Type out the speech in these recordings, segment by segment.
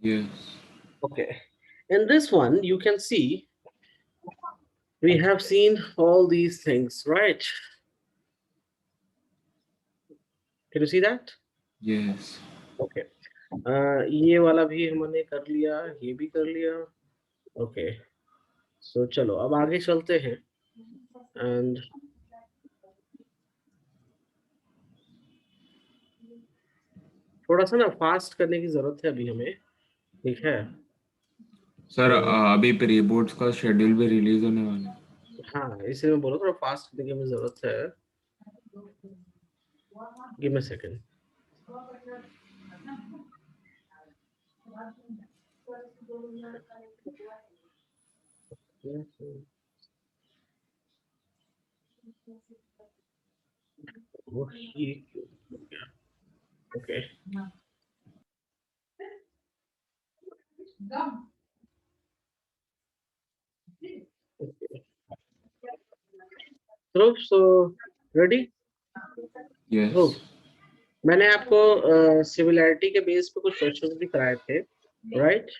Yes. Okay. In this one, you can see we have seen all these things, right? Can you see that? Yes. Okay. ये वाला भी हमने कर लिया, ये भी कर लिया. ओके. सो चलो अब आगे चलते हैं. एंड थोड़ा सा ना फास्ट करने की जरूरत है अभी हमें. ठीक है. सर तो अभी प्री बोर्ड्स का शेड्यूल भी रिलीज होने वाला है. हाँ, इसलिए मैं बोला थोड़ा फास्ट करने की हमें जरूरत है. Give me a second. वो ये क्यों हो गया? ओके. ध्रुव, सो रेडी? ध्रुव, Yes. मैंने आपको सिमिलैरिटी के बेस पे कुछ क्वेश्चंस भी कराए थे, right?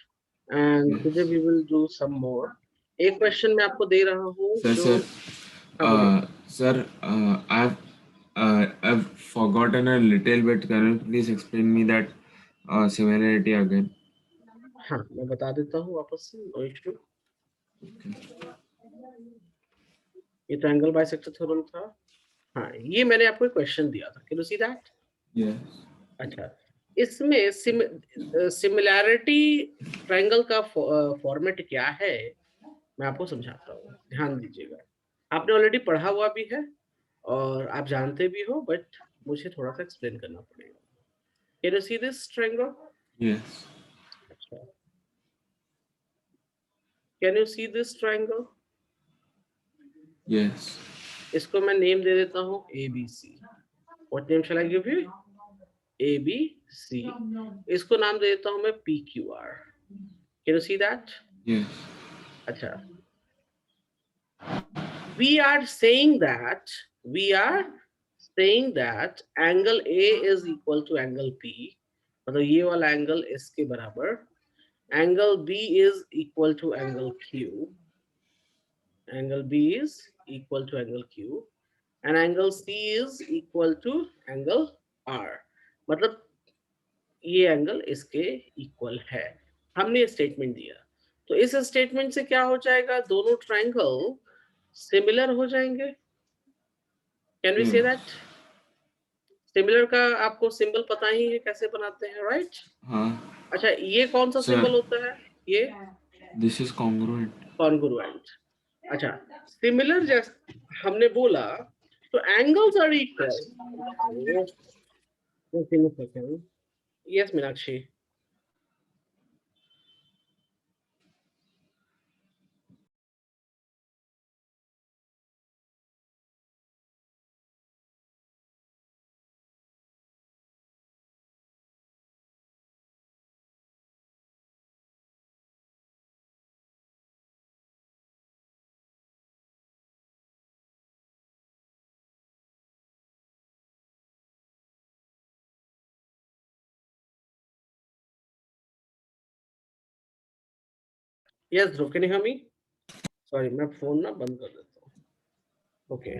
And today Yes. We will do some more. एक क्वेश्चन मैं आपको दे रहा हूँ Sir, जो. sir, हाँ, बोलिए. sir, I've forgotten a little bit. Can you please explain me that similarity again? हाँ, मैं बता देता हूँ वापस से, नो इशू. ये तो एंगल बाइसेक्टर थ्योरम था. हाँ, ये मैंने आपको एक क्वेश्चन दिया था. Can you see that? Yes. अच्छा. इसमें सिमिलैरिटी ट्रायंगल का फॉर्मेट क्या है, मैं आपको समझाता हूँ. ध्यान दीजिएगा. आपने ऑलरेडी पढ़ा हुआ भी है और आप जानते भी हो, बट मुझे थोड़ा सा एक्सप्लेन करना पड़ेगा. Can you see this triangle? Yes. अच्छा. Can you see this triangle? Yes. इसको मैं नेम दे देता हूँ ABC. What name shall I give you? ABC. इसको नाम दे देता हूँ मैं PQR. Can you see that? Yes. अच्छा. we are saying that we are saying that angle A is equal to angle P. मतलब ये वाला एंगल इसके बराबर. Angle B is equal to angle Q. Angle B is equal to angle Q. And angle C is equal to angle R. मतलब ये angle इसके equal है. हमने स्टेटमेंट दिया. तो इस स्टेटमेंट से क्या हो जाएगा? दोनों ट्रायंगल सिमिलर हो जाएंगे. कैन वी से Yes. दैट? सिमिलर का आपको सिंबल पता ही है कैसे बनाते हैं, राइट? Huh? अच्छा, ये कौन सा Sir, सिंबल होता है? ये this is congruent. कॉन्ग्रुएंट. अच्छा. सिमिलर जैसे हमने बोला, तो angles are equal. Yes Meenakshi. Yes Dhruv, can you hear me? Sorry, मैं फोन ना बंद कर देता हूँ. ओके.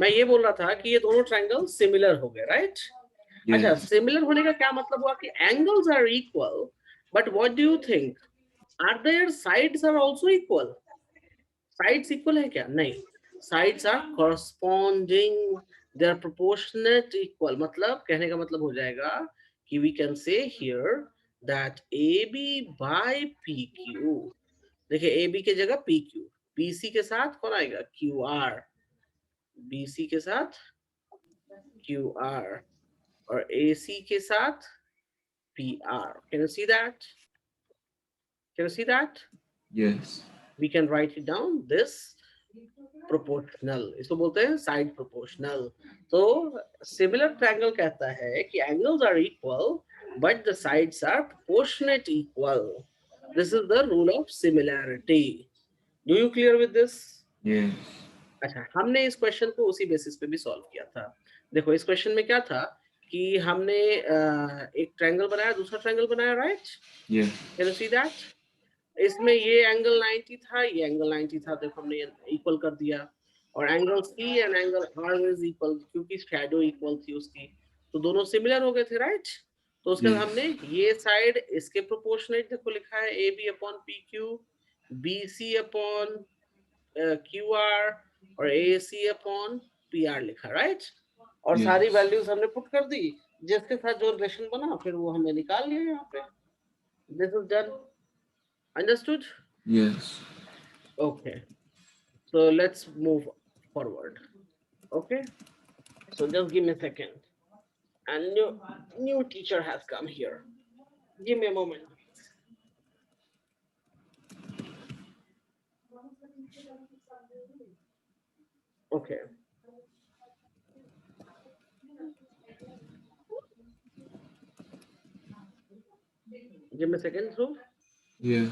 मैं ये बोल रहा था कि ये दोनों ट्रायंगल सिमिलर हो गए, राइट? अच्छा, Yes. सिमिलर होने का क्या मतलब हुआ कि angles are equal, but what do you think? Are there sides are also equal? Sides equal है क्या? नहीं. Sides are corresponding, they are proportionate equal. मतलब कहने का मतलब हो जाएगा कि we can say here that AB by PQ. देखिए, AB की जगह PQ. BC के साथ कौन आएगा? QR. BC के साथ QR. और AC के साथ PR. Can you see that? Can you see that? Yes. We can write it down. This proportional, इसको बोलते हैं साइड प्रोपोर्शनल. तो सिमिलर ट्रायंगल कहता है कि angles are equal but the sides are proportionate equal. This is the rule of similarity. Do you clear with this? Yes. अच्छा, हमने इस क्वेश्चन को उसी बेसिस पे भी सॉल्व किया था. देखो, इस क्वेश्चन में क्या था कि हमने एक ट्रायंगल बनाया, दूसरा ट्रायंगल बनाया, right? Yeah. Can you see that? इसमें ये एंगल 90 था, ये एंगल 90 था, देखो हमने इक्वल कर दिया। और angle C and angle R is equal, क्योंकि शैडो इक्वल थी उसकी, तो दोनों सिमिलर हो गए थे, राइट? तो उसके बाद Yes. हमने ये साइड इसके प्रोपोर्शनेट देखो लिखा है A B upon P Q, B C upon Q R और A C upon P R लिखा, राइट? और Yes. सारी वैल्यूज हमने पुट कर दी, जिसके साथ जो रिलेशन बना फिर वो हमने निकाल लिया यहाँ पे। This is done, understood? Yes. Okay, so let's move forward. Okay, so just give me a second. And new teacher has come here. Give me a moment. Okay. Give me a second, Dhruv. Yes.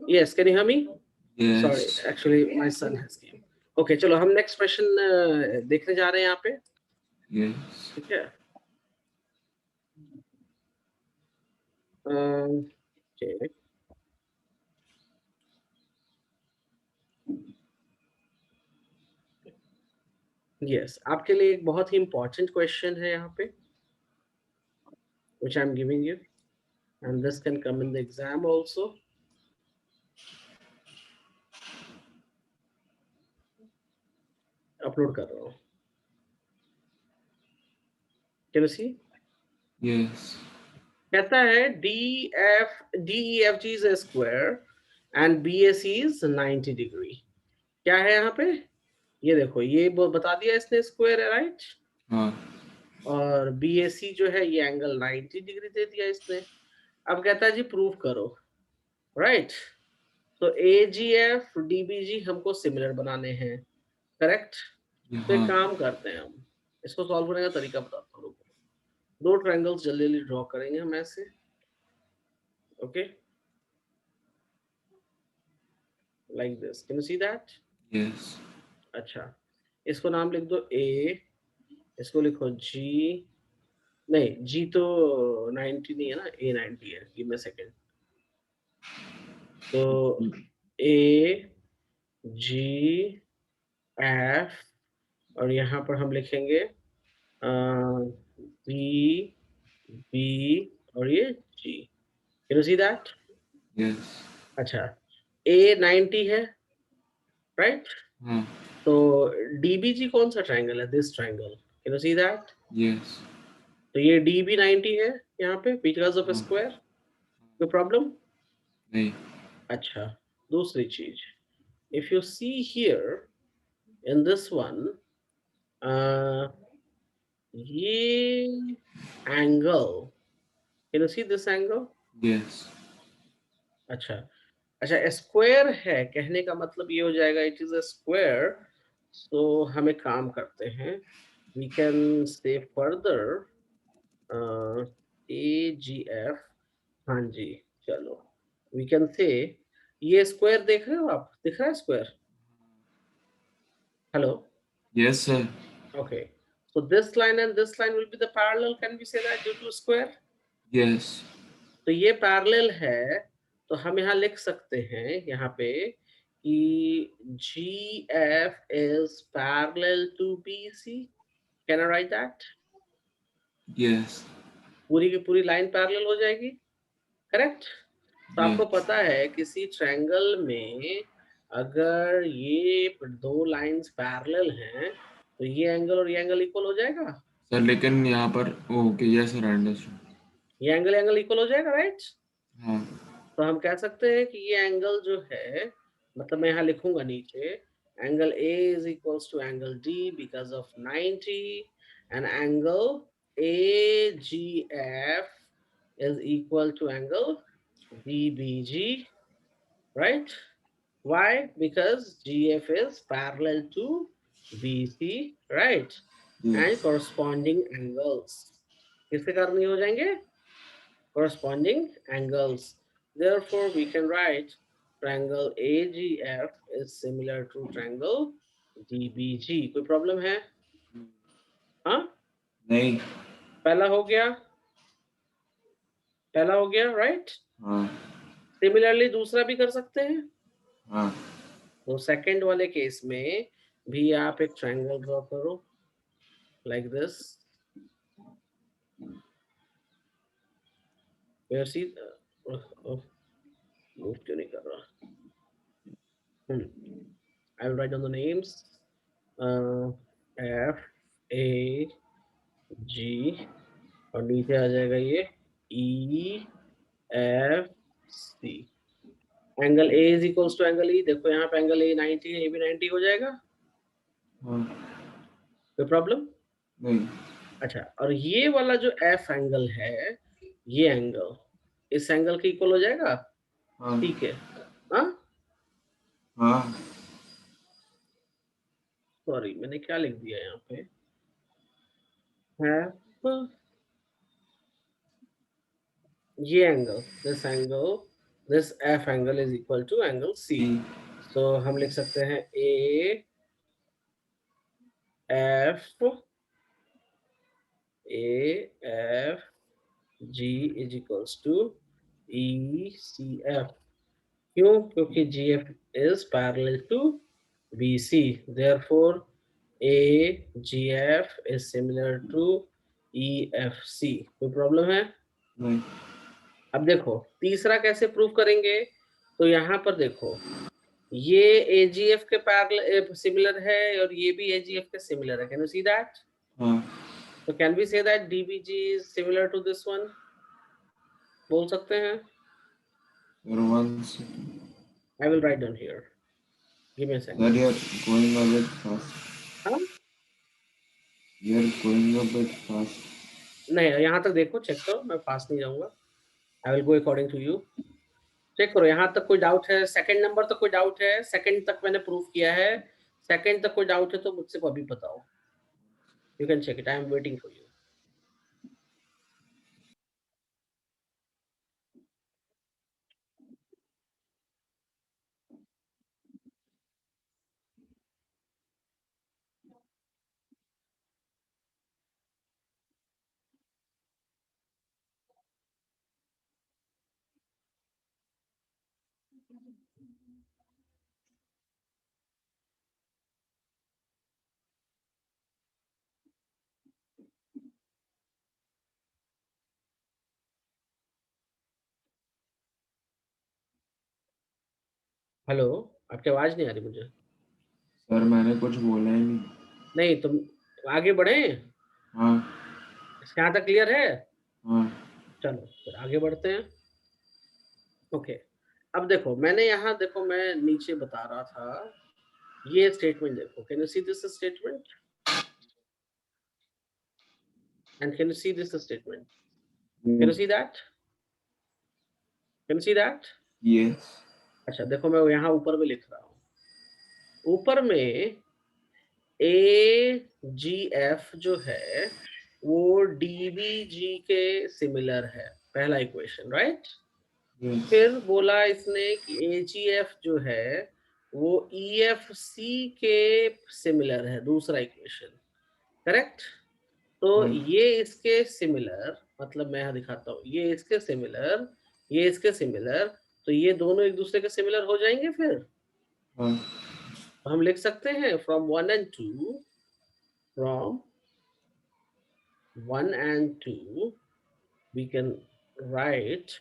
Yes, can you hear me? Yes. Sorry, actually my son has came. Okay, चलो हम next question देखने जा रहे हैं यहाँ पे, Yes. ठीक है? Okay. Yes, आपके लिए एक बहुत ही important question है यहाँ पे, which I'm giving you, and this can come in the exam also. Upload कर रहा हूँ, कैन यू सी? Yes. कहता है DEFG is a square and BAC is 90 degree. क्या है यहाँ पे? ये देखो, ये बता दिया इसने स्क्वायर है, राइट? हाँ. और BAC जो है ये एंगल 90 डिग्री दे दिया इसने। अब कहता है जी प्रूव करो, राइट? तो AGF DBG हमको सिमिलर बनाने हैं, करेक्ट? तो एक हाँ. काम करते हैं, हम इसको सॉल्व करने का तरीका बताता हूँ। दो ट्रायंगल्स जल्दी जल्दी ड्रॉ करेंगे हम ऐसे, okay, like this. Can you see that? Yes. अच्छा, इसको नाम लिख दो A, इसको लिखो G, नहीं G तो 90 नहीं है ना, A 90 है। Give me second. तो A G F और यहाँ पर हम लिखेंगे B B और ये G। Can you see that? Yes. अच्छा, A 90 है, राइट? हाँ. तो DBG कौन सा ट्रायंगल है? This triangle. Can you see that? Yes. तो ये DB 90 है यहाँ पे, बिकॉज ऑफ स्क्वायर। कोई प्रॉब्लम? नहीं. अच्छा, दूसरी चीज, if you see here in this one, ये angle, can you see this angle? Yes. अच्छा अच्छा, स्क्वायर है, कहने का मतलब ये हो जाएगा इट इज अ स्क्वायर। तो हम एक काम करते हैं, we can say further AGF, हाँ जी, चलो वी कैन से, ये स्क्वायर देख रहे हो आप? दिख रहा है square? Hello? Yes, sir. Okay, so this line and this line will be the parallel, can we say that, due to square? Yes. तो ये पैरेलल है, तो हम यहाँ लिख सकते हैं यहाँ पे कि GF is parallel to BC। Can I write that? Yes. पूरी की पूरी लाइन पैरेलल हो जाएगी, करेक्ट? तो आपको Yes. पता है किसी ट्रायंगल में अगर ये दो लाइंस पैरेलल हैं तो ये एंगल और ये एंगल इक्वल हो जाएगा। सर लेकिन यहाँ पर ओके. Yes sir, understood. ये एंगल इक्वल हो जाएगा, राइट? हाँ. तो हम कह सकते हैं कि ये एंगल जो है, मतलब मैं यहाँ लिखूंगा नीचे, angle A is equals to angle D because of 90 and angle AGF is equal to angle DBG, right? Why? Because GF is parallel to BC, right? And Yes. corresponding angles किसके कारण ये हो जाएंगे? Corresponding angles. Therefore, we can write triangle AGF is similar to triangle DBG. कोई problem है? हाँ, नहीं. पहला हो गया, पहला हो गया, राइट? हाँ. सिमिलरली दूसरा भी कर सकते हैं. हाँ. तो सेकंड वाले केस में भी आप एक ट्रायंगल ड्रॉ करो like this. Where C move क्यों नहीं कर रहा? I will write down the names. F A G और नीचे आ जाएगा ये E F C. Angle A is equals to angle E. देखो यहाँ पे एंगल ए 90 है, ये भी 90 हो जाएगा. हाँ. कोई प्रॉब्लम? नहीं. अच्छा, और ये वाला जो एफ एंगल है, ये एंगल इस एंगल के इक्वल हो जाएगा. हाँ. ठीक है. हाँ, हाँ. सॉरी मैंने क्या लिख दिया यहाँ पे? है ये angle, this F angle is equal to angle C. तो हम लिख सकते हैं A F G is equals to E C F. क्यों? क्योंकि G F is parallel to B C. Therefore A G F is similar to E F C. कोई problem है? नहीं. अब देखो तीसरा कैसे प्रूव करेंगे. तो यहाँ पर देखो ये AGF के पैरेलल सिमिलर है और ये भी AGF के सिमिलर है. Can you see that? हाँ. तो can we say that DBG is similar to this one? बोल सकते हैं. Sir, one second. I will write down here. Give me a Sir, second. you're going a bit fast. हाँ, You're going a bit fast. नहीं यहाँ तक देखो, check करो. मैं फास्ट नहीं जाऊंगा. I will go according to you. Check करो यहाँ तक कोई डाउट है? सेकंड नंबर तक कोई डाउट है? सेकंड तक मैंने प्रूव किया है. सेकंड तक कोई डाउट है तो मुझसे अभी बताओ. You can check it. I am waiting for you. Hello, आपकी आवाज नहीं आ रही मुझे. सर मैंने कुछ बोला ही नहीं. नहीं तुम आगे बढ़े. हाँ. इसके यहाँ तक क्लियर है? हाँ. चलो फिर आगे बढ़ते हैं. ओके, अब देखो मैंने यहाँ देखो मैं नीचे बता रहा था ये स्टेटमेंट देखो. Can you see this statement? And can you see this statement? Can you see that? Can you see that? Yes. अच्छा देखो मैं यहाँ ऊपर में लिख रहा हूँ. ऊपर में AGF जो है वो DBG के सिमिलर है, पहला इक्वेशन, राइट? Yes. फिर बोला इसने कि AGF जो है वो EFC के सिमिलर है, दूसरा इक्वेशन, करेक्ट? तो ये इसके सिमिलर, मतलब मैं यहाँ दिखाता हूँ, ये इसके सिमिलर, ये इसके सिमिलर, तो ये दोनों एक दूसरे के सिमिलर हो जाएंगे. फिर हाँ. हम लिख सकते हैं from 1 and 2 we can write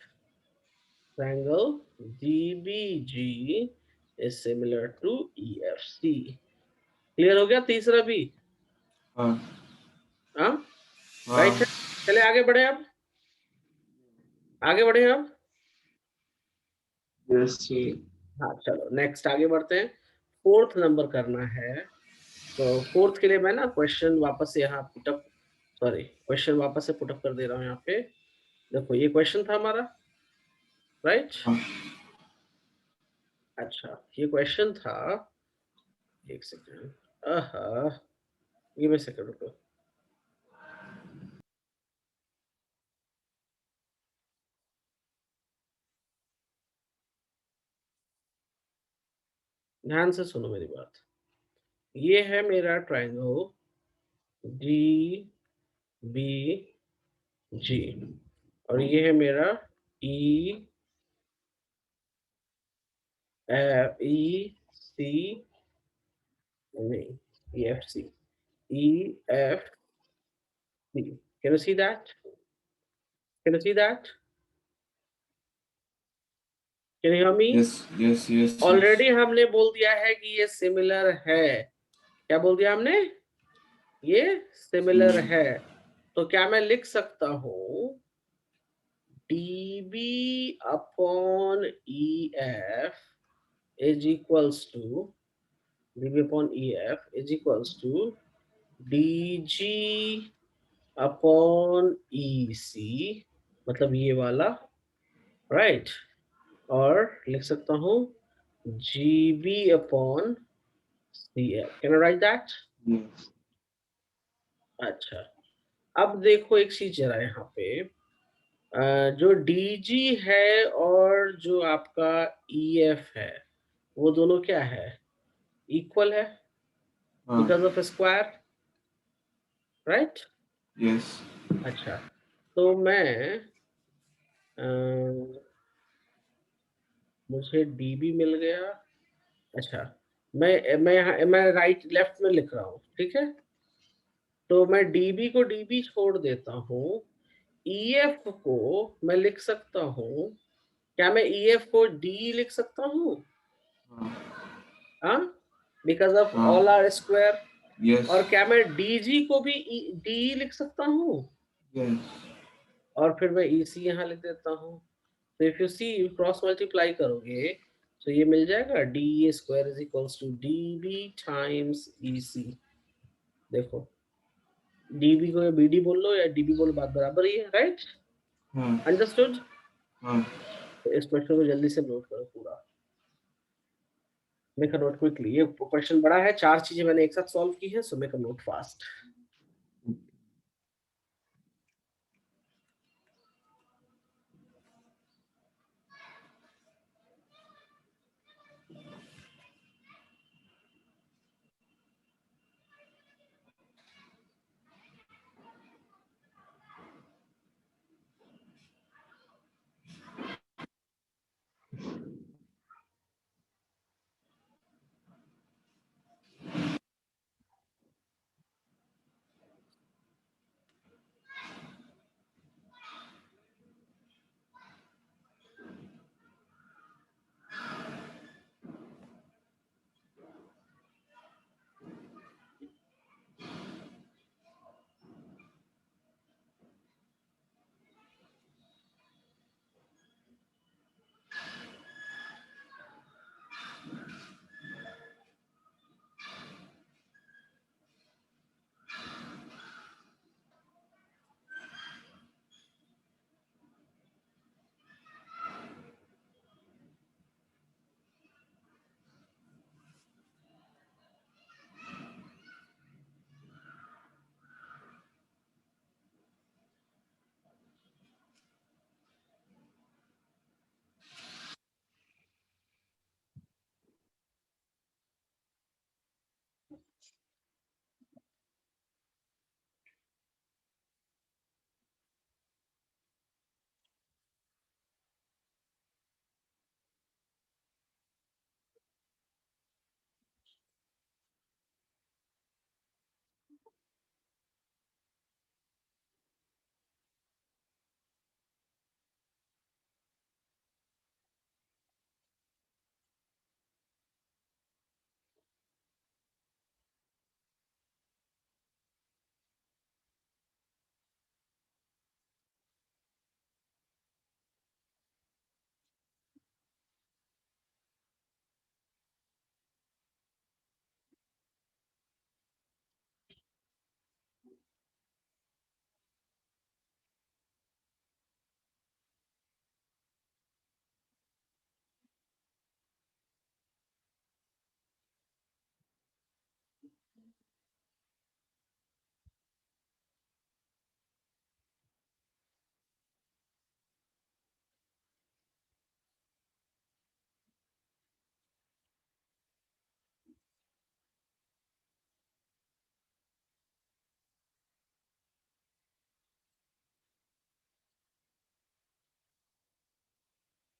triangle DBG is similar to EFC. Clear हो गया तीसरा भी? हाँ. हाँ, हाँ. राइट है. चले आगे बढ़े. अब आगे बढ़े अब. Yes, sir. हाँ चलो नेक्स्ट आगे बढ़ते हैं. फोर्थ नंबर करना है. तो फोर्थ के लिए मैं ना क्वेश्चन वापस से यहाँ पुटअप सॉरी, क्वेश्चन वापस से पुटअप कर दे रहा हूँ यहाँ पे। देखो ये क्वेश्चन था हमारा, राइट? हाँ, अच्छा, ये क्वेश्चन था, एक सेकेंड, गिव मी सेकंड, रुको। ध्यान से सुनो मेरी बात। ये है मेरा ट्रायंगल डी बी जी, और ये है मेरा ई सी, नहीं, E F C, E F C. Can you see that? Can you see that? Can you hear me? yes, yes, yes, yes. Already हमने बोल दिया है कि ये सिमिलर है। क्या बोल दिया हमने? ये सिमिलर Hmm. है। तो क्या मैं लिख सकता हूं dB upon EF is equals to dB upon EF is equals to dG upon EC, मतलब ये वाला, राइट? और लिख सकता हूँ GB upon CF। Can I right that? Yes. अच्छा, अब देखो एक चीज जरा यहाँ पे, जो DG है और जो आपका EF है, वो दोनों क्या है? इक्वल है, हाँ, because of square, right? yes. अच्छा, तो मैं मुझे डीबी मिल गया। अच्छा, मैं राइट लेफ्ट में लिख रहा हूँ, ठीक है? तो मैं डीबी को डीबी छोड़ देता हूँ, ईएफ को मैं लिख सकता हूँ, क्या मैं ईएफ को डी लिख सकता हूँ? हाँ, हाँ, बिकॉज ऑफ हाँ, ऑल आर स्क्वायर। yes, और क्या मैं डीजी को भी डी लिख सकता हूँ? yes. और फिर मैं ईसी यहाँ लिख देता हूँ। तो if you see cross multiply करोगे तो ये मिल जाएगा D square is equals to D B times E C. देखो, डीबी को बीडी बोल लो या डीबी बोलो, बात बराबर ही है, राइट? हाँ, अंडरस्टूड? हाँ. तो इस क्वेश्चन को जल्दी से नोट करो पूरा, मेक अ नोट क्विकली। ये क्वेश्चन बड़ा है, 4 चीजें मैंने एक साथ सॉल्व की है, so make a note fast.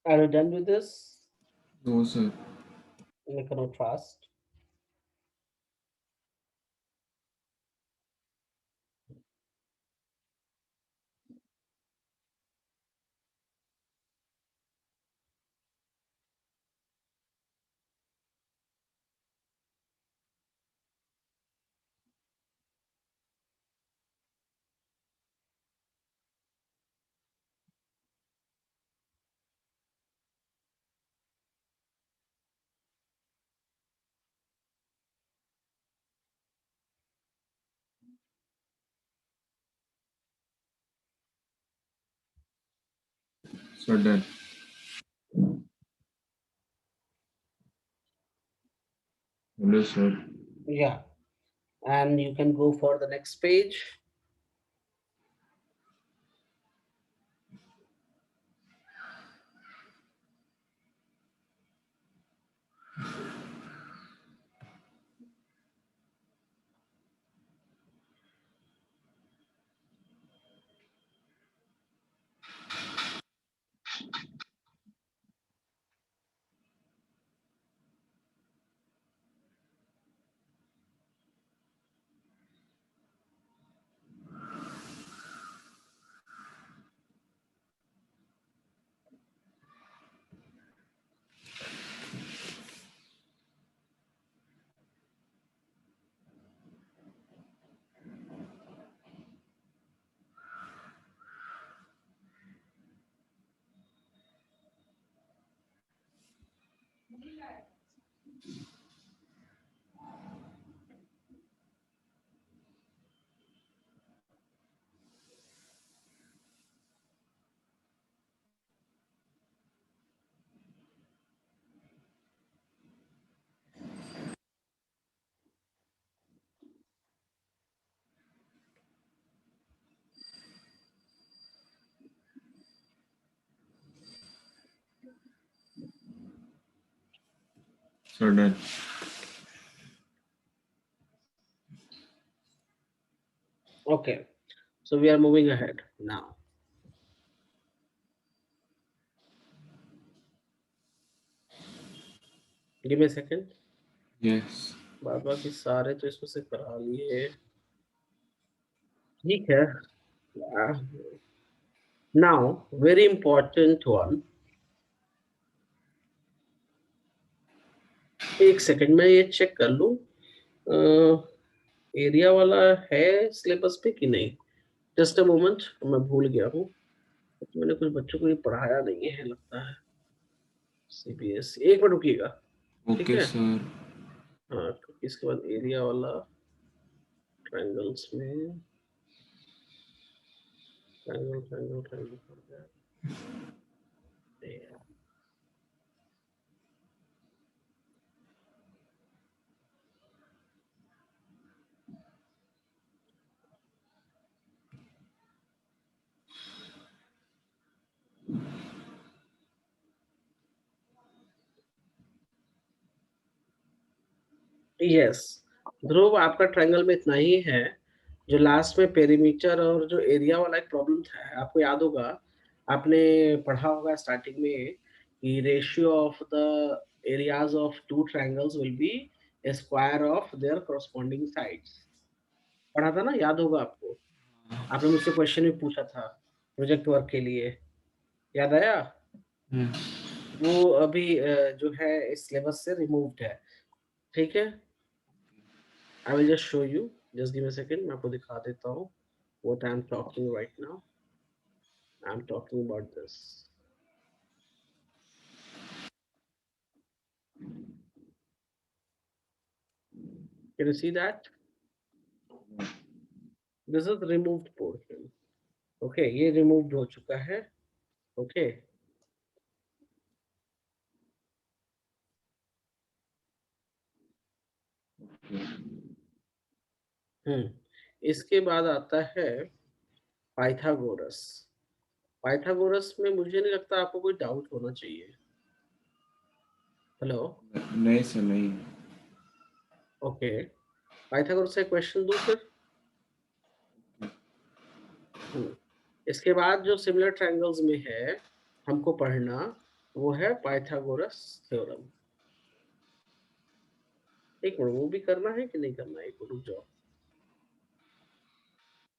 Are you done with this? No, sir. Make a contrast. So done. Hello, sir. Yeah, and you can go for the next page. So done. Okay, so we are moving ahead now. Give me a second. Yes. बाबा की सारे तो इसमें से करा लिए, ठीक है. Now, very important one. एक सेकंड में ये चेक कर लूं एरिया वाला है सिलेबस पे कि नहीं. जस्ट अ मोमेंट, मैं भूल गया हूँ. तो मैंने कुछ बच्चों को ये पढ़ाया नहीं है लगता है. सीबीएस, एक मिनट रुकिएगा. ठीक Okay, है. sir. हाँ, क्योंकि इसके बाद एरिया वाला ट्रायंगल्स में ट्रायंगल ट्रायंगल ट्रायंगल पड़ गया. यस, ध्रुव आपका ट्रायंगल में इतना ही है. जो लास्ट में पेरीमीटर और जो एरिया वाला एक प्रॉब्लम था, आपको याद होगा, आपने पढ़ा होगा स्टार्टिंग में कि ratio of the areas of two triangles will be square of their corresponding sides. पढ़ा था ना, याद होगा आपको. आपने मुझसे क्वेश्चन भी पूछा था प्रोजेक्ट वर्क के लिए, याद आया. Yes. वो अभी जो है इस सिलेबस से रिमूव्ड है. ठीक है. I will just show you. Just give me a second, मैं आपको दिखा देता हूँ what I'm talking right now. I'm talking about this. Can you see that? This is the removed portion. Okay, ये removed हो चुका है. Okay. इसके बाद आता है पाइथागोरस. पाइथागोरस में मुझे नहीं लगता आपको कोई डाउट होना चाहिए. हेलो. नहीं सर, नहीं. ओके, पाइथागोरस से क्वेश्चन दो फिर. इसके बाद जो सिमिलर ट्रायंगल्स में है हमको पढ़ना वो है पाइथागोरस थ्योरम। एक मिनट, वो भी करना है कि नहीं करना है, एक मिनट रुक जाओ।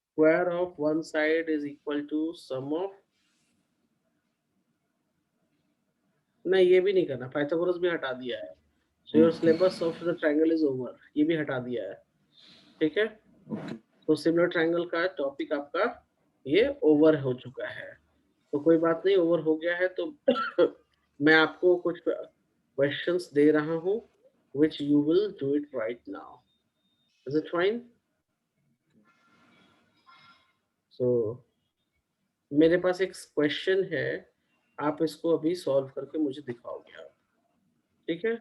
Square of one side is equal to sum of, नहीं ये भी नहीं करना, पाइथागोरस भी हटा दिया है। So your okay syllabus of the triangle is over, ये भी हटा दिया है। ठीक है, ओके तो सिमिलर ट्रायंगल का टॉपिक आपका ये ओवर हो चुका है। तो कोई बात नहीं, ओवर हो गया है तो मैं आपको कुछ क्वेश्चंस दे रहा हूँ, which you will do it right now. Is it fine? So मेरे पास एक क्वेश्चन है, आप इसको अभी सॉल्व करके मुझे दिखाओगे आप। ठीक है,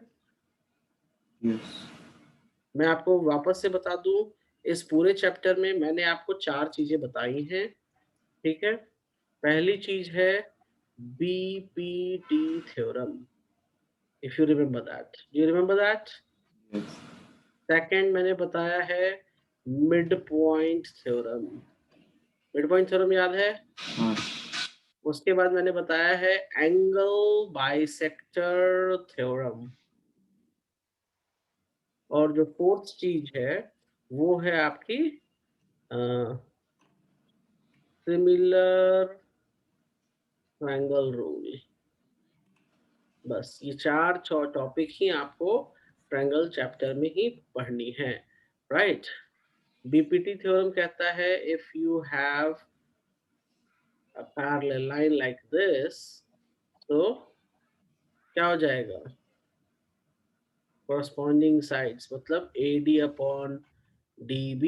यस मैं आपको वापस से बता दूं, इस पूरे चैप्टर में मैंने आपको 4 चीजें बताई हैं। ठीक है, पहली चीज है BPT theorem, if you remember that, do you remember that? Yes second मैंने बताया है mid point theorem, mid point theorem याद है? हाँ उसके बाद मैंने बताया है एंगल बाइसेक्टर थ्योरम, और जो फोर्थ चीज है वो है आपकी सिमिलर ट्रायंगल रूल। बस ये 4 टॉपिक ही आपको ट्रायंगल चैप्टर में ही पढ़नी है, राइट? बीपीटी थ्योरम कहता है if you have a parallel line like this, तो क्या हो जाएगा? corresponding sides, मतलब AD upon DB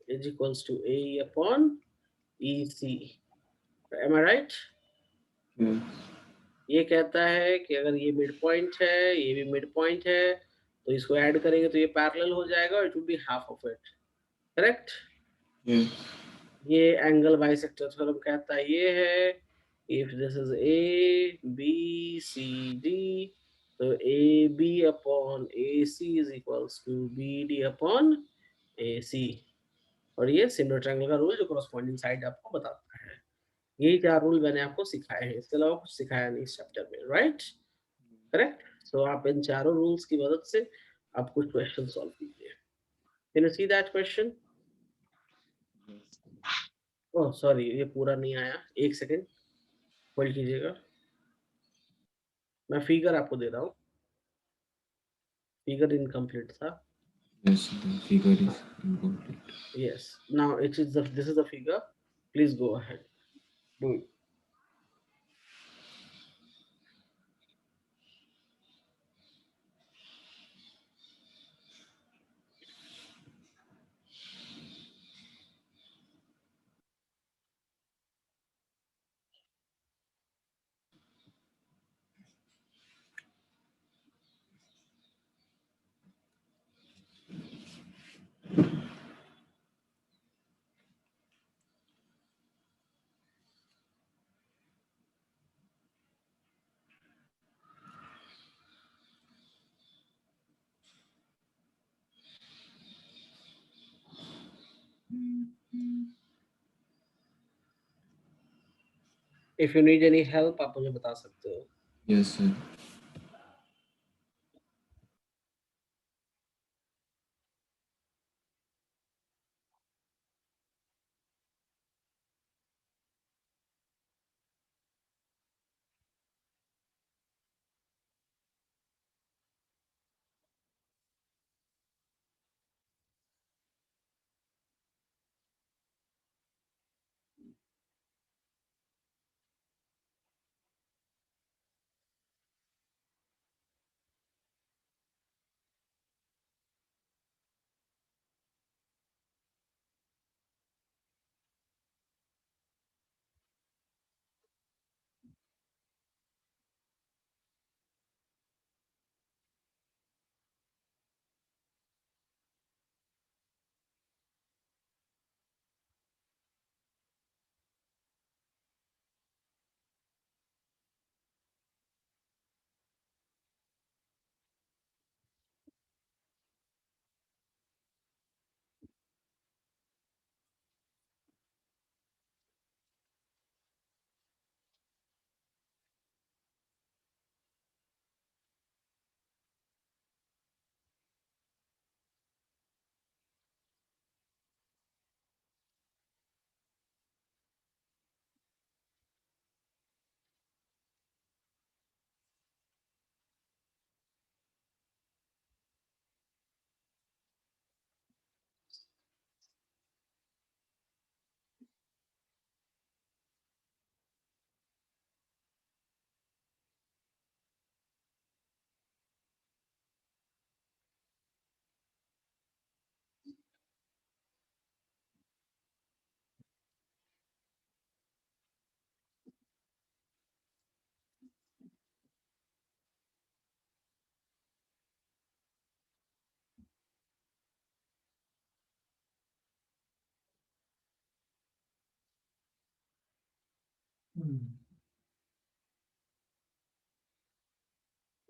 is equals to AE upon EC. Am I right? Yes ये कहता है कि अगर ये मिड पॉइंट है, ये भी मिड पॉइंट है, तो इसको ऐड करेंगे तो ये पैरेलल हो जाएगा, it will be half of it. Correct? Yes ये एंगल बाइसेक्टर थ्योरम कहता है ये है, if this is A B C D, तो A B upon A C is equals to B D upon A C. और ये similar triangle का rule जो कॉरस्पॉन्डिंग साइड आपको बताता है। यही 4 रूल मैंने आपको सिखाए हैं, इसके अलावा कुछ सिखाया नहीं इस चैप्टर में, राइट? करेक्ट? सो आप इन चारों रूल्स की मदद से आप कुछ क्वेश्चन सॉल्व कीजिए। Can you see that question? Oh sorry, ये पूरा नहीं आया, एक सेकेंड होल्ड कीजिएगा, मैं फिगर आपको दे रहा हूँ, फिगर इनकम्प्लीट था। Yes the figure is incomplete yes, now it is the, this is the figure, please go ahead, do it. If you need any help आप मुझे बता सकते हो। Yes sir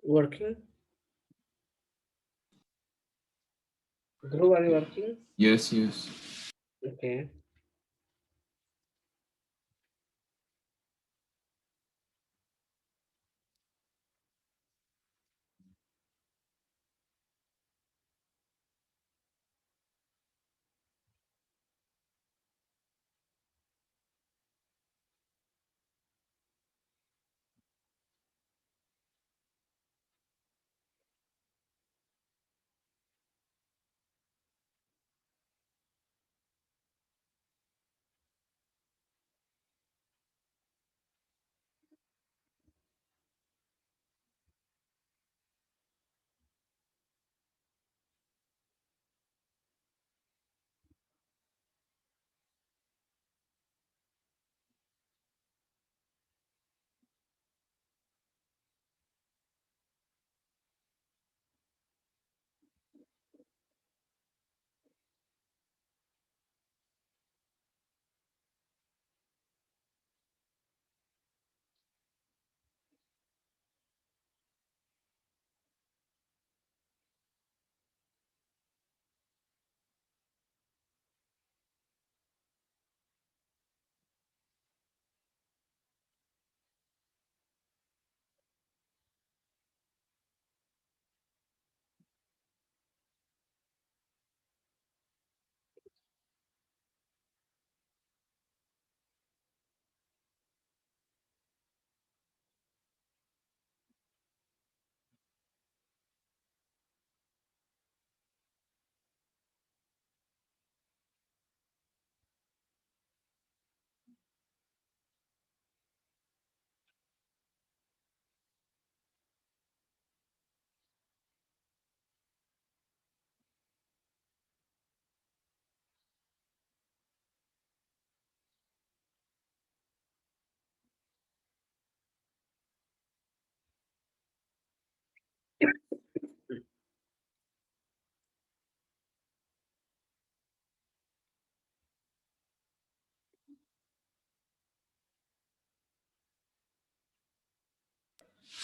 Working? Dhruv, are you working? Yes, yes. Okay.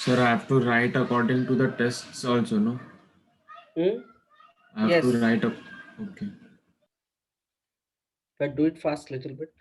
Sir, I have to write according to the tests also, no? Hmm? I have to Yes, write up. Okay. but do it fast little bit.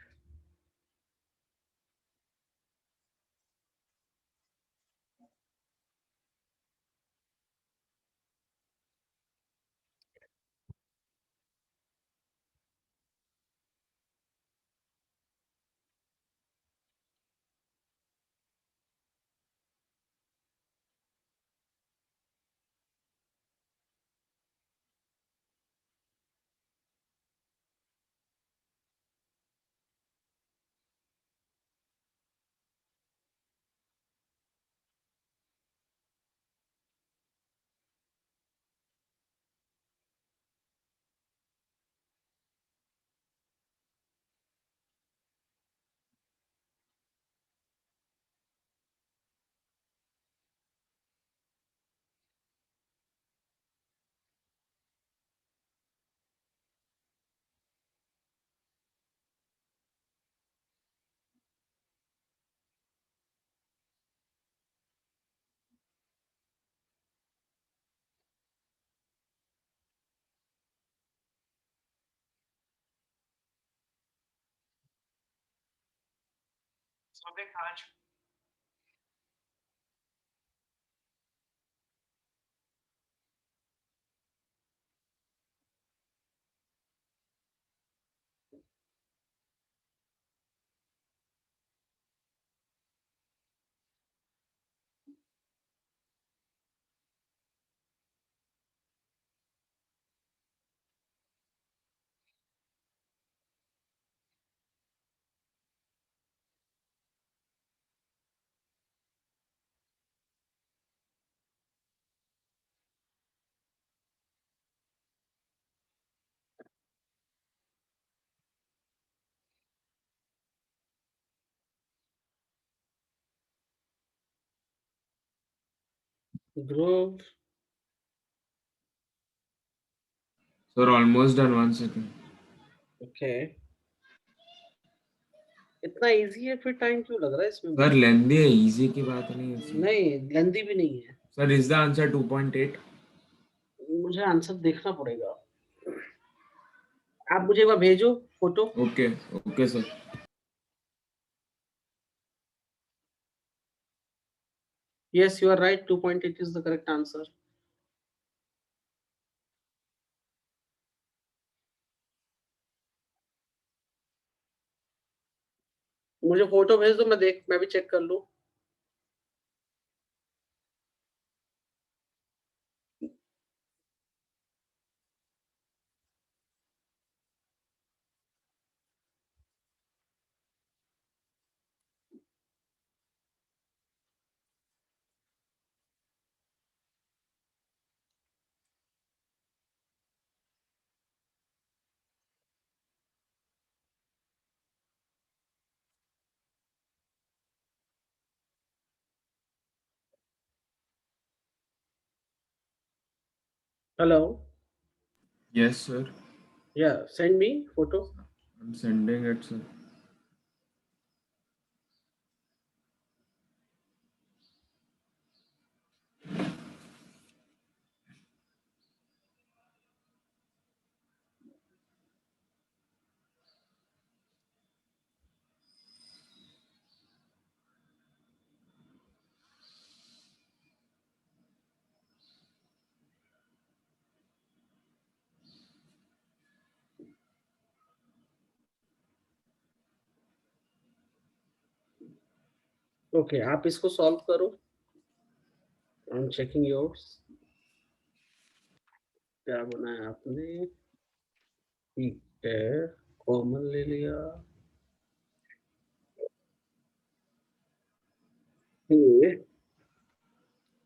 Dhruv, Sir, almost done. 1 second. okay. इतना easy है फिर time क्यों लग रहा है इसमें sir मुझे? लेंदी है, इजी की बात नहीं है इसमें। नहीं, लेंदी भी नहीं है। Sir is the answer 2.8? मुझे आंसर देखना पड़ेगा। आप मुझे एक बार भेजो photo. Okay, okay sir. Yes you are right, 2.8 is the correct answer. मुझे फोटो भेज दो, मैं भी चेक कर लूं। Hello. Yes sir. Yeah send me photo. I am sending it sir. Okay, आप इसको सॉल्व करो। I am checking yours. क्या बनाया आपने? ठीक है, कॉमन ले लिया। ये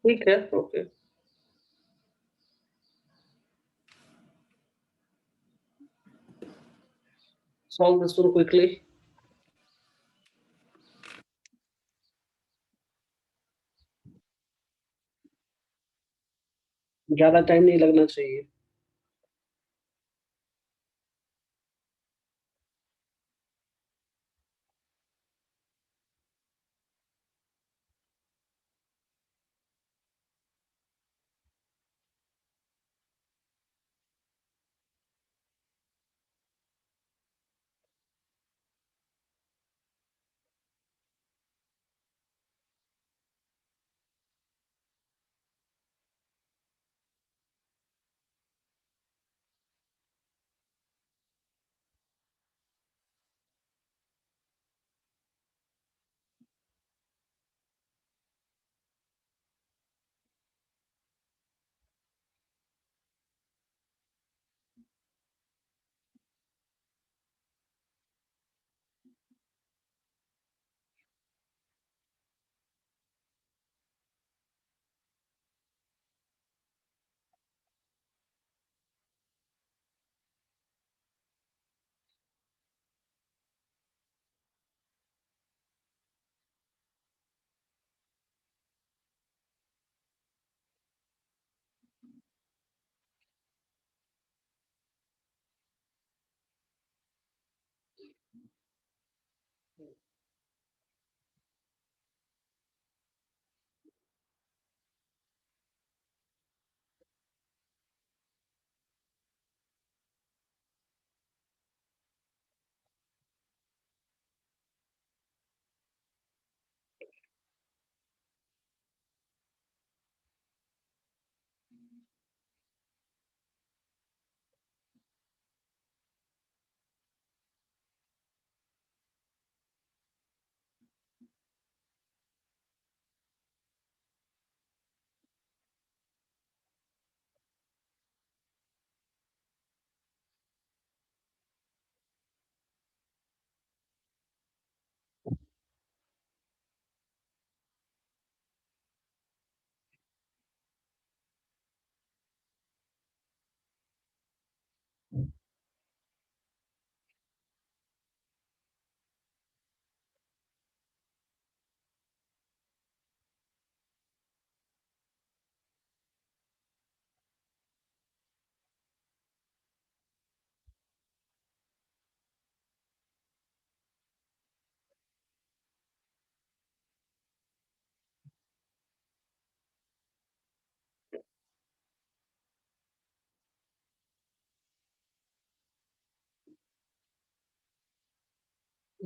ठीक है, okay. Solve this one quickly. ज्यादा टाइम नहीं लगना चाहिए।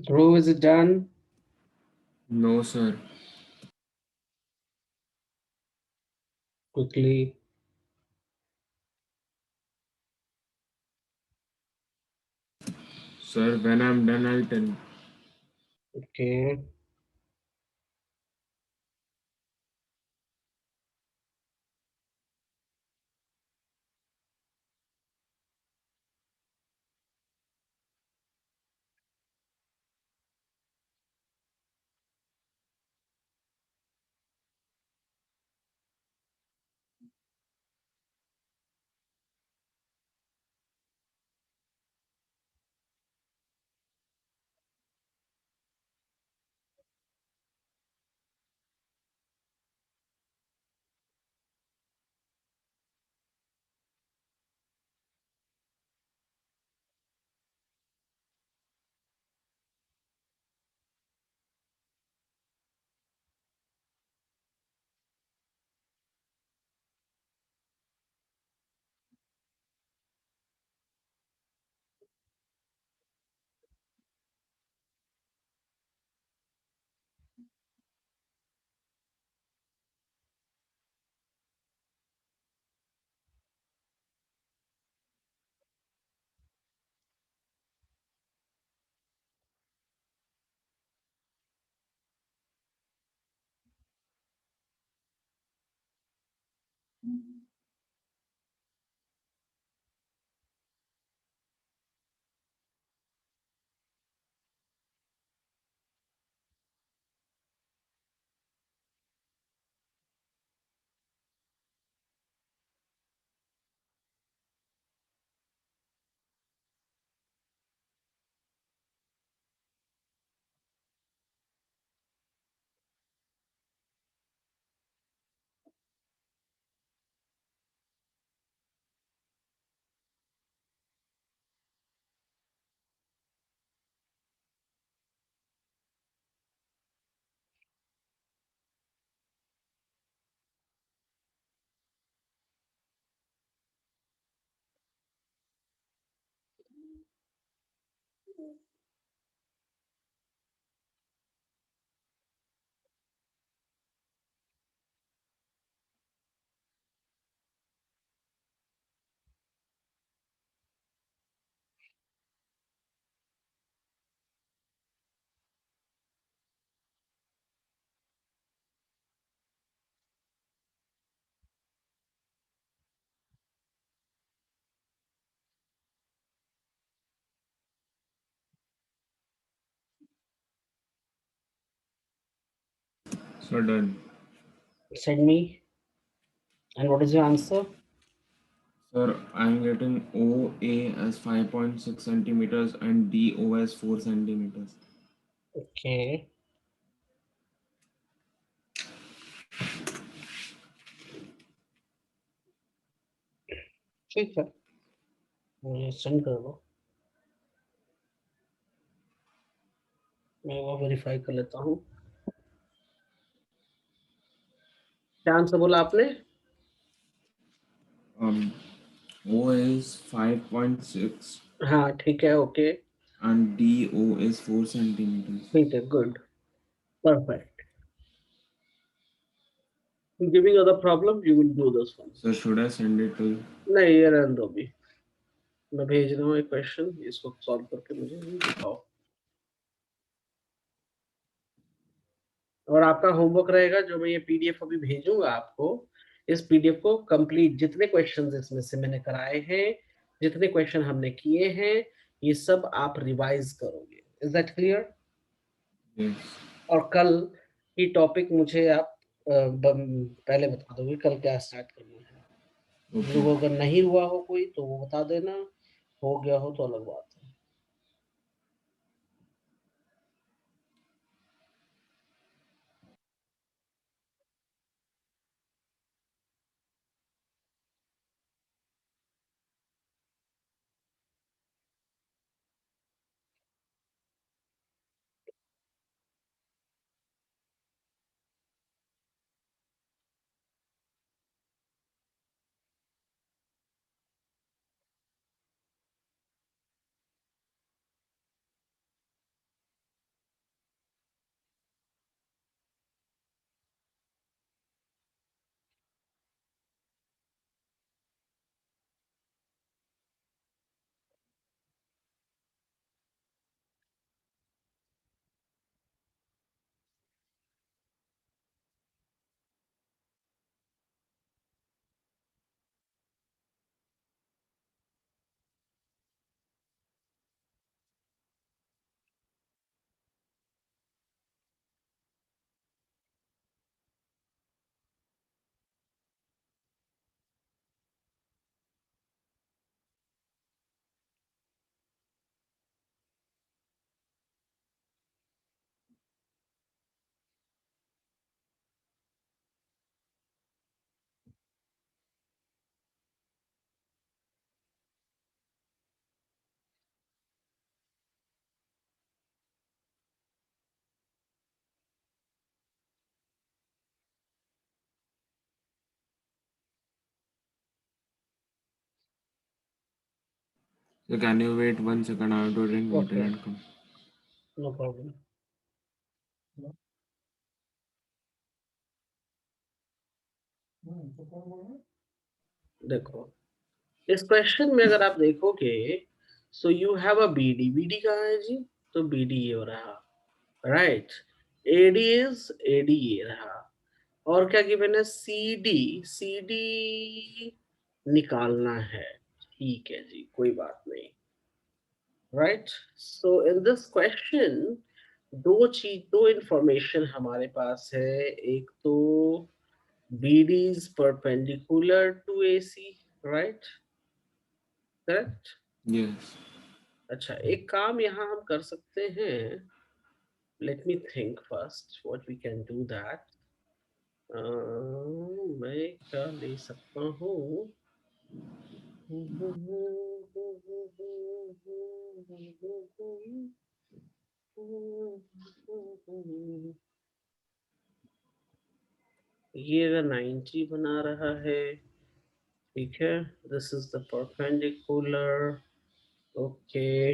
Dhruv, is it done? No, sir. Quickly. Sir, when I'm done, I'll tell you. Okay. Sir, done. Send me. And what is your answer? Sir, I'm getting OA as 5.6 centimeters and DO as 4 centimeters. Okay. ठीक है, मुझे send कर दो, मैं वो verify कर लेता हूँ। क्या आंसर बोला आपने? Um, O is 5.6 हाँ ठीक है, okay, and DO is 4 centimeters. ठीक है, good, perfect. Giving other problem, you will do this one. Sir, should I send it to you? नहीं, ये रहने दो अभी, मैं भेज रहा हूँ एक क्वेश्चन, इसको सॉल्व करके मुझे दिखाओ। और आपका होमवर्क रहेगा, जो मैं ये पीडीएफ अभी भेजूंगा आपको, इस पीडीएफ को कंप्लीट, जितने क्वेश्चंस इसमें से मैंने कराए हैं, जितने क्वेश्चन हमने किए हैं, ये सब आप रिवाइज करोगे। Is that clear? Yes. और कल की टॉपिक मुझे आप पहले बता दोगे कल क्या स्टार्ट करना है। Okay. लोगों अगर नहीं हुआ हो कोई तो वो बता देना, हो गया हो तो अलग बात है। So can you wait 1 second? I have to drink water Okay, and come. no problem. देखो इस क्वेश्चन में अगर आप देखोगे, so you have a BD, BD कहाँ है जी? तो बीडी ये हो रहा, राइट। एडी इज एडी ये रहा, और क्या गिवन है? सी डी, सी डी निकालना है। ठीक है जी, कोई बात नहीं, right. So in this question दो इंफॉर्मेशन हमारे पास है। एक तो BD is perpendicular to AC, right? Correct? Yes. अच्छा, एक काम यहाँ हम कर सकते हैं। Let me think first what we can do that. मैं क्या ले सकता हूँ? ये अगर 90 बना रहा है, ठीक है, this is the perpendicular, okay,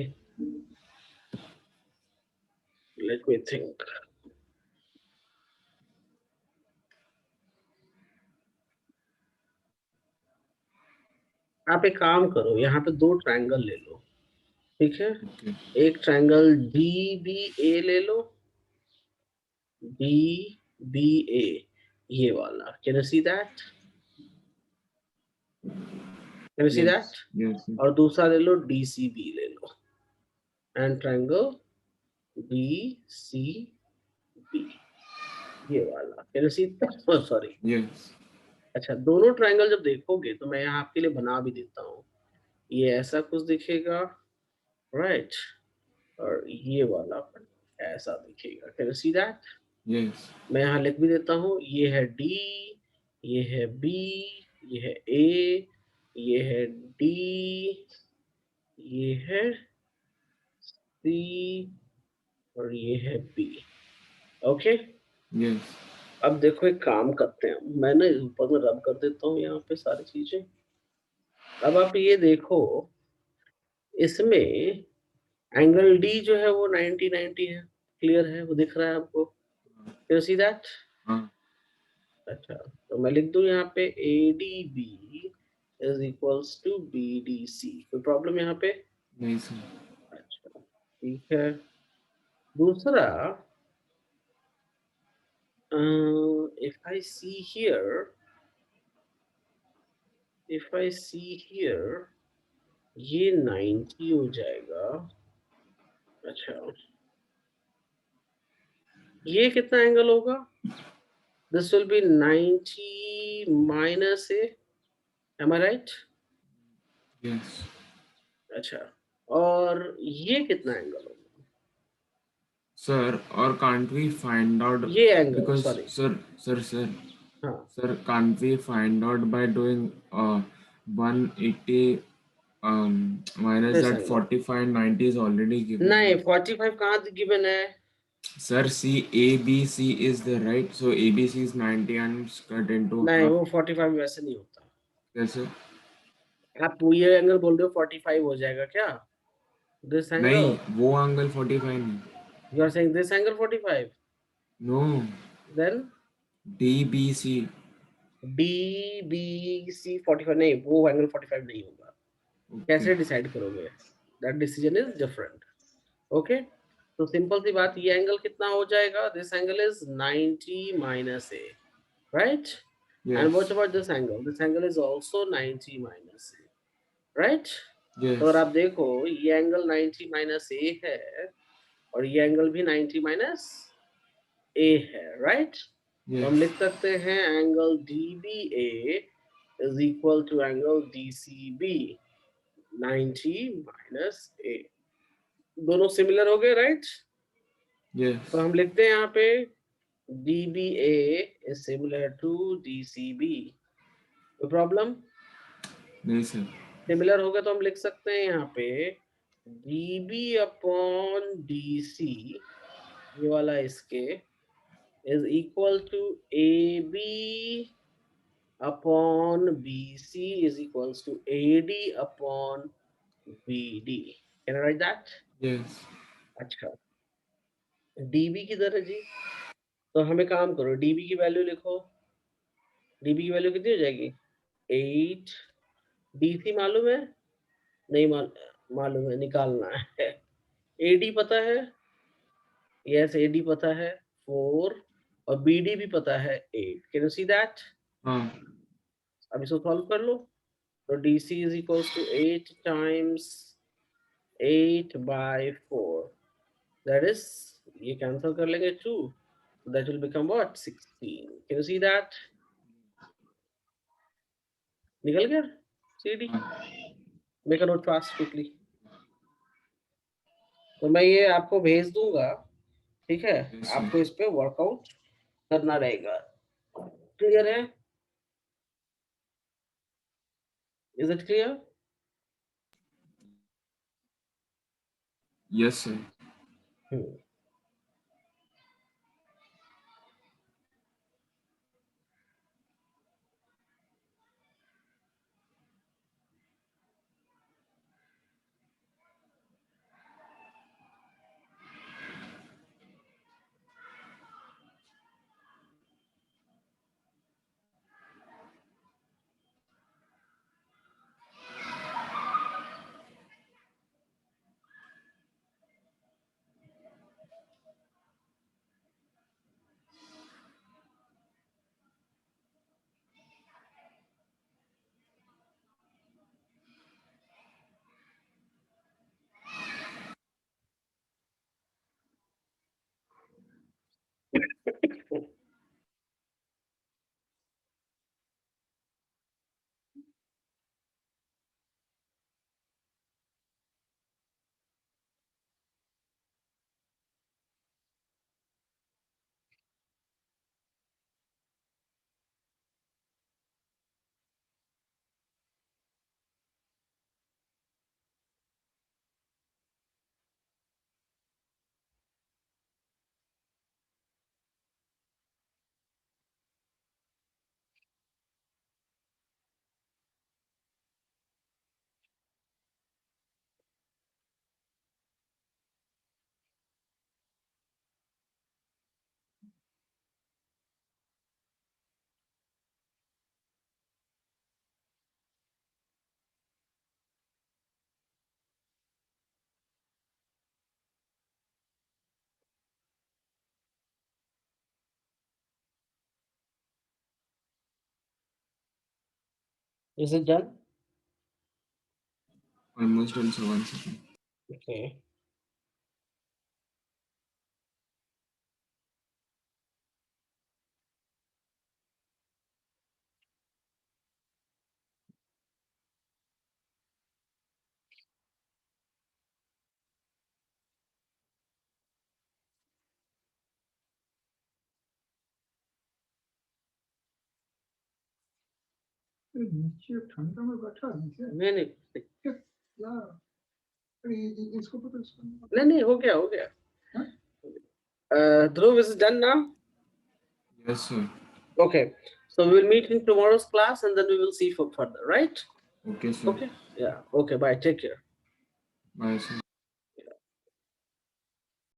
let me think. आप एक काम करो, यहाँ पे दो ट्रायंगल ले लो, ठीक है। Okay. एक ट्रायंगल डी बी ए ले लो, डी बी ए, ये वाला, can you see that? Can you see Yes. That? Yes. Yes. और दूसरा ले लो डी सी बी ले लो, and triangle D C B, ये वाला, can you see? Sorry. Yes. अच्छा, दोनों ट्रायंगल जब देखोगे तो मैं यहाँ आपके लिए बना भी देता हूँ। ये ऐसा कुछ दिखेगा, राइट, और ये वाला ऐसा दिखेगा, can you see that? Yes. मैं यहाँ लिख भी देता हूँ, ये है डी, ये है बी, ये है ए, ये है डी, ये है सी, और ये है बी, ओके। Yes. अब देखो एक काम करते हैं, मैं ना ऊपर में रब कर देता हूँ यहाँ पे सारी चीजें। अब आप ये देखो, इसमें एंगल डी जो है वो 90 है, क्लियर है, वो दिख रहा है आपको, कैन यू सी दैट? हाँ. अच्छा, तो मैं लिख दूं यहाँ पे ADB is equals to BDC, कोई प्रॉब्लम यहाँ पे? नहीं sir. अच्छा, ठीक है। दूसरा, if I see here, ये 90 हो जाएगा। अच्छा, ये कितना एंगल होगा? This will be 90 minus A, am I right? Yes. अच्छा, और ये कितना एंगल होगा? Sir, or can't we find out ये एंगल, because सॉरी, sir, हाँ, sir, can't we find out by doing 180 minus this that angle 45 90 is already given. नहीं, 45 कहाँ given है? Sir, see ABC is the right, so ABC is 90 and it's cut into नहीं, half. वो 45 वैसे नहीं होता। कैसे? आप ये एंगल बोल रहे हो 45 हो जाएगा क्या? दिस एंगल, नहीं, वो एंगल 45 नहीं. You are saying this angle 45, No, then DBC. DBC 45 नहीं, वो एंगल 45 नहीं होगा। कैसे Okay. डिसाइड करोगे? That decision is different, okay. तो सिंपल सी बात, ये एंगल कितना हो जाएगा? This angle is 90 minus A, right, and what Yes. About this angle? This angle is also 90 minus A, right. तो अगर Yes. आप देखो, ये एंगल 90 माइनस ए है, और ये एंगल भी 90 माइनस ए है, राइट। तो हम Yes. लिख सकते हैं angle DBA is equal to angle DCB, 90 minus A, दोनों सिमिलर हो गए, राइट। Yes. तो हम लिखते हैं यहाँ पे DBA is similar to DCB, कोई प्रॉब्लम? नहीं sir. सिमिलर हो गया तो हम लिख सकते हैं यहाँ पे DB अपॉन DC, ये वाला इसके, is equal to AB upon BC is equals to AD upon BD. Can I write that? Yes. अच्छा, DB किधर है जी? तो हमें काम करो, DB की वैल्यू लिखो। DB की वैल्यू कितनी हो जाएगी? 8। DC मालूम है? नहीं मालूम है, निकालना है। AD पता है? यस, AD पता है 4 और BD भी पता है 8। Can you see that? हाँ। अब इसको सॉल्व कर लो। तो DC is equals to 8 times 8 by 4, that is, ये cancel कर लेंगे 2, so that will become what? 16. Can you see that? निकल गया CD? Make a note fast quickly. तो मैं ये आपको भेज दूंगा, ठीक है? Yes, sir. आपको इस पे वर्कआउट करना रहेगा। क्लियर है? Is it clear? Yes, sir. Is it done? Almost done, sir. 1 second. Okay. नीचे ठंडा में बैठा है नीचे नहीं नहीं क्या इसको पता नहीं, हो गया हो गया। हाँ? Dhruv, is it done now? Yes, sir. Okay, so we will meet in tomorrow's class and then we will see for further, right? Okay, sir. Okay, yeah, okay, bye, take care. Bye, sir.